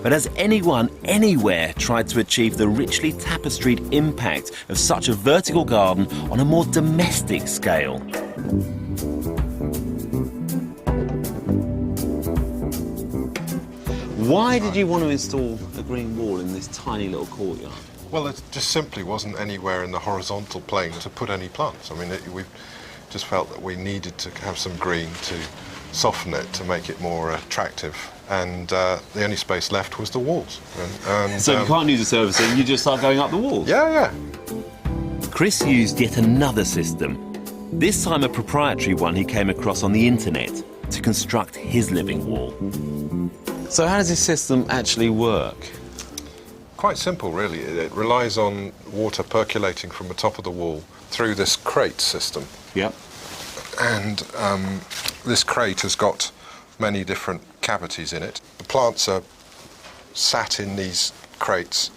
But has anyone, anywhere, tried to achieve the richly tapestried impact of such a vertical garden on a more domestic scale? Why did you want to install a green wall in this tiny little courtyard? Well, it just simply wasn't anywhere in the horizontal plane to put any plants. I mean, we just felt that we needed to have some green to soften it, to make it more attractive. And the only space left was the walls. So you can't use a servicing, you just start going up the walls? Yeah. Chris used yet another system, this time a proprietary one he came across on the internet, to construct his living wall. So how does this system actually work? Quite simple, really. It relies on water percolating from the top of the wall through this crate system. Yep. And this crate has got many different cavities in it. The plants are sat in these crates,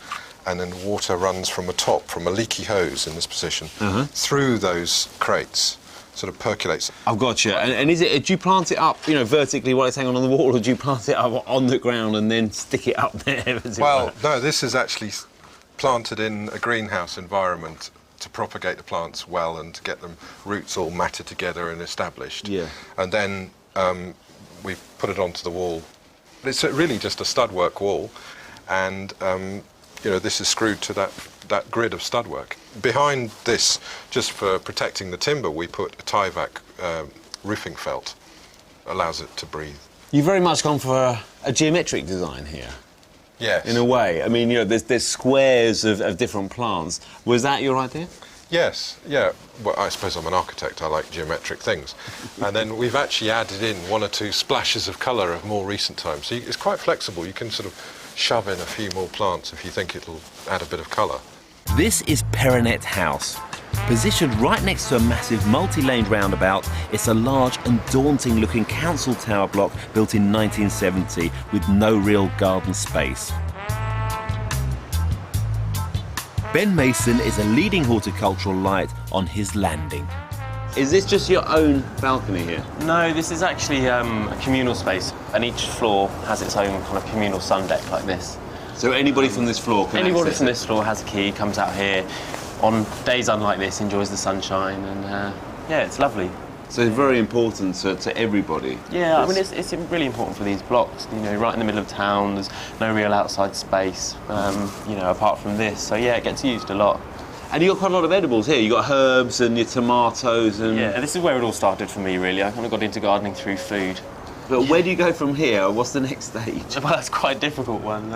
and then water runs from the top, from a leaky hose in this position, through those crates, sort of percolates. I've got you. And is it, do you plant it up, vertically while it's hanging on the wall, or do you plant it up on the ground and then stick it up there? Well, no, this is actually planted in a greenhouse environment to propagate the plants well and to get them roots all matted together and established. Yeah. And then we put it onto the wall. It's really just a stud-work wall, and this is screwed to that grid of stud work. Behind this, just for protecting the timber, we put a Tyvek roofing felt. Allows it to breathe. You've very much gone for a geometric design here. Yes. In a way. I mean, there's squares of different plants. Was that your idea? Yes, yeah. Well, I suppose I'm an architect. I like geometric things. And then we've actually added in one or two splashes of colour of more recent times. So it's quite flexible. You can sort of shove in a few more plants if you think it'll add a bit of colour. This is Perronet House. Positioned right next to a massive multi-laned roundabout, it's a large and daunting-looking council tower block built in 1970 with no real garden space. Ben Mason is a leading horticultural light on his landing. Is this just your own balcony here? No, this is actually a communal space, and each floor has its own kind of communal sun deck like this. So anybody from this floor can Anybody access from it? this floor has a key, comes out here, on days unlike this, enjoys the sunshine, and yeah, it's lovely. So it's very important to everybody. Yeah, I mean, it's really important for these blocks, right in the middle of town, there's no real outside space, apart from this, so yeah, it gets used a lot. And you got quite a lot of edibles here. You got herbs and your tomatoes and... Yeah, this is where it all started for me, really. I kind of got into gardening through food. But where do you go from here? What's the next stage? Well, that's quite a difficult one.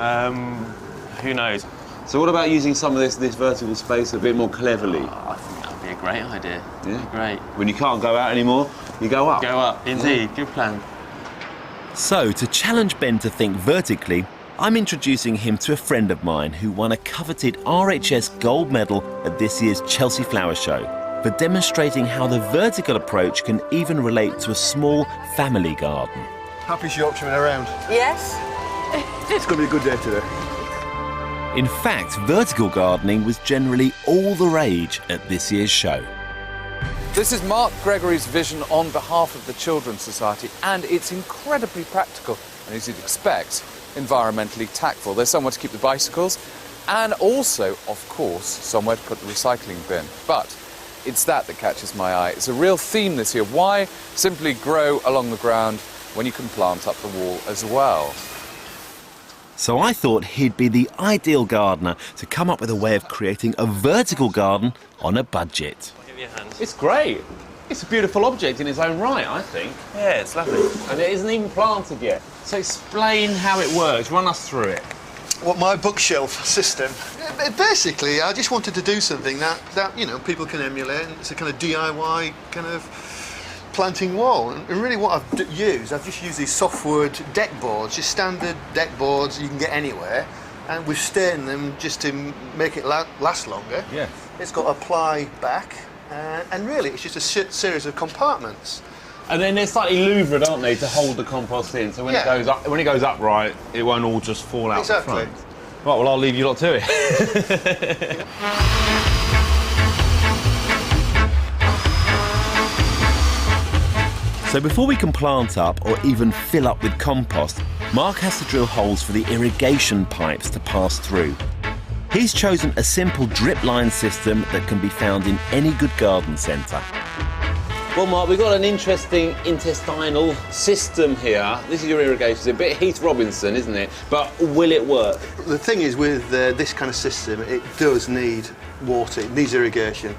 Who knows? So what about using some of this vertical space a bit more cleverly? I think that would be a great idea. Yeah. Great. When you can't go out anymore, you go up. Go up, indeed. Good plan. So, to challenge Ben to think vertically, I'm introducing him to a friend of mine who won a coveted RHS gold medal at this year's Chelsea Flower Show for demonstrating how the vertical approach can even relate to a small family garden. Happiest Yorkshireman around. Yes. It's going to be a good day today. In fact, vertical gardening was generally all the rage at this year's show. This is Mark Gregory's vision on behalf of the Children's Society, and it's incredibly practical and, as you'd expect, environmentally tactful. There's somewhere to keep the bicycles and also, of course, somewhere to put the recycling bin. But it's that catches my eye. It's a real theme this year. Why simply grow along the ground when you can plant up the wall as well? So I thought he'd be the ideal gardener to come up with a way of creating a vertical garden on a budget. Give me your hand. It's great. It's a beautiful object in its own right, I think. Yeah, it's lovely. And it isn't even planted yet. So explain how it works. Run us through it. What my bookshelf system, basically, I just wanted to do something that people can emulate. It's a kind of DIY kind of planting wall. And really what I've just used these softwood deck boards, just standard deck boards you can get anywhere, and we've stained them just to make it last longer. Yes. It's got a ply back, and really it's just a series of compartments. And then they're slightly louvered, aren't they, to hold the compost in? So when it goes upright, it won't all just fall out the front. Right, well, I'll leave you lot to it. So before we can plant up or even fill up with compost, Mark has to drill holes for the irrigation pipes to pass through. He's chosen a simple drip line system that can be found in any good garden centre. Well, Mark, we've got an interesting intestinal system here. This is your irrigation system, a bit Heath Robinson, isn't it? But will it work? The thing is, with this kind of system, it does need water, it needs irrigation.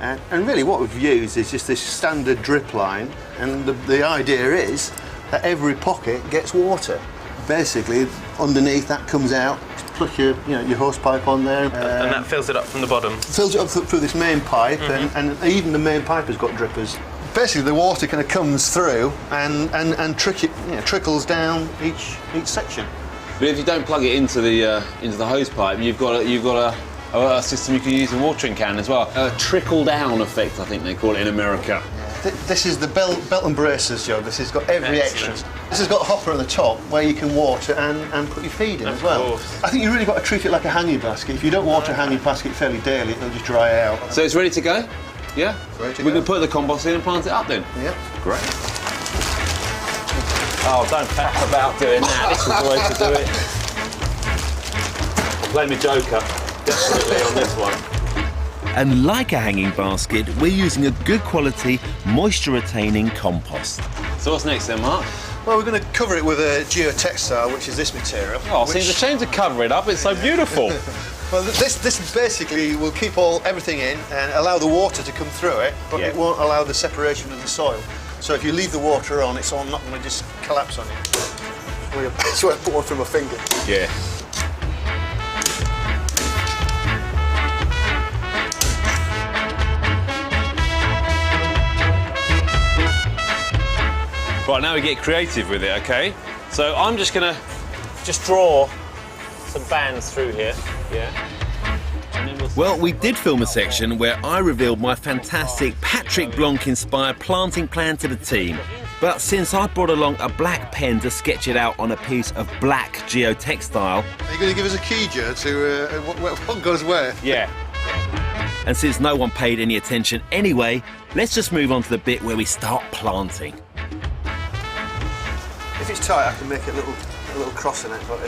And really what we've used is just this standard drip line, and the idea is that every pocket gets water. Basically, underneath that comes out, plus your hose pipe on there. And that fills it up from the bottom? Fills it up through this main pipe, and even the main pipe has got drippers. Basically, the water kind of comes through and trickles down each section. But if you don't plug it into the hose pipe, you've got a system you can use in a watering can as well. A trickle-down effect, I think they call it in America. This is the belt and braces job. This has got every extra. This has got a hopper on the top where you can water and put your feed in as well. Course. I think you really got to treat it like a hanging basket. If you don't water a hanging basket fairly daily, it'll just dry out. So it's ready to go? Yeah? Ready to We go. can put the compost in and plant it up then? Yep. Great. Oh, don't faff about doing that. This is the way to do it. Play me Joker, definitely on this one. And like a hanging basket, we're using a good quality, moisture-retaining compost. So what's next then, Mark? Well, we're going to cover it with a geotextile, which is this material. Oh, seems a shame to cover it up. It's so beautiful. Well, this basically will keep everything in and allow the water to come through it, but Yeah. it won't allow the separation of the soil. So if you leave the water on, it's all not going to just collapse on you. So I put one through my finger. Yeah. Right, now we get creative with it, okay? So I'm just gonna draw some bands through here, yeah? Well, we did film a section where I revealed my fantastic Patrick Blanc-inspired planting plan to the team. But since I brought along a black pen to sketch it out on a piece of black geotextile... Are you going to give us a key, Joe, to what goes where? Yeah. And since no one paid any attention anyway, let's just move on to the bit where we start planting. If it's tight, I can make a little cross in it, but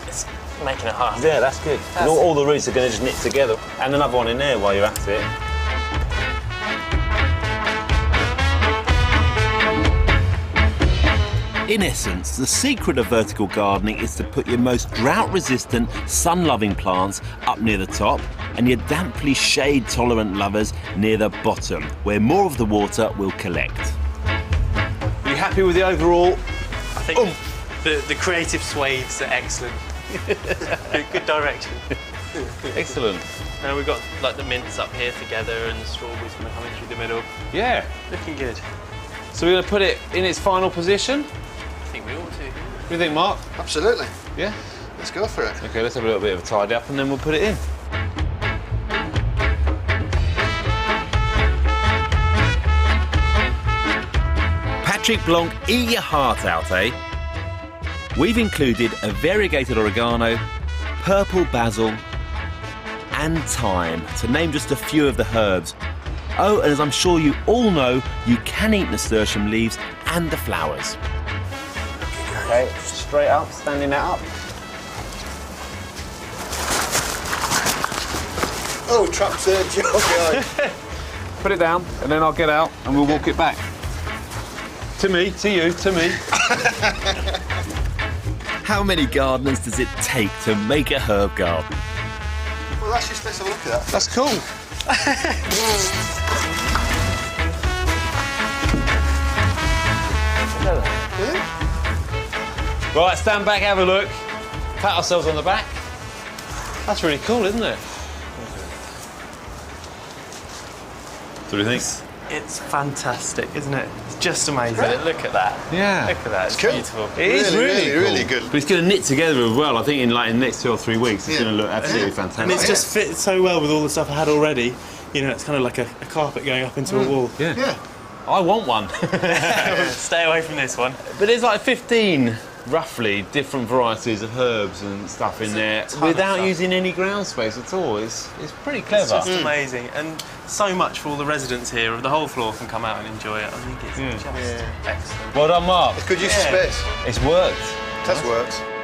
It's making it hard. Yeah, that's good. And all the roots are going to just knit together. And another one in there while you're at it. In essence, the secret of vertical gardening is to put your most drought-resistant, sun-loving plants up near the top and your damply shade-tolerant lovers near the bottom, where more of the water will collect. Are you happy with the overall? I think the creative swathes are excellent. Good direction. Excellent. And we've got like the mints up here together and the strawberries kind of coming through the middle. Yeah. Looking good. So we're going to put it in its final position? I think we ought to. What do you think, Mark? absolutely. Yeah? Let's go for it. OK, let's have a little bit of a tidy up and then we'll put it in. Patrick Blanc, eat your heart out, eh? We've included a variegated oregano, purple basil, and thyme, to name just a few of the herbs. Oh, and as I'm sure you all know, you can eat nasturtium leaves and the flowers. Okay, straight up, standing that up. Oh, trapped Joe. Put it down, and then I'll get out and we'll walk it back. To me, to you, to me. How many gardeners does it take to make a herb garden? Well, let's have a look at that. That's cool. Right, stand back, have a look. Pat ourselves on the back. That's really cool, isn't it? What do you think? It's fantastic, isn't it? It's just amazing. Look at that. Yeah. Look at that. It's cool. beautiful. It is really cool. good. But it's going to knit together as well. I think in the next 2 or 3 weeks, it's Yeah. going to look absolutely fantastic. And it's just fit so well with all the stuff I had already. You know, it's kind of like a carpet going up into a wall. Yeah. Yeah. I want one. Stay away from this one. But there's like 15, roughly, different varieties of herbs and stuff in there ton of without stuff. using any ground space at all. It's pretty clever. It's just amazing. And so much for all the residents here. The whole floor can come out and enjoy it. I think it's just excellent. Well done, Mark. Good use of Yeah. space. It's worked. Test works.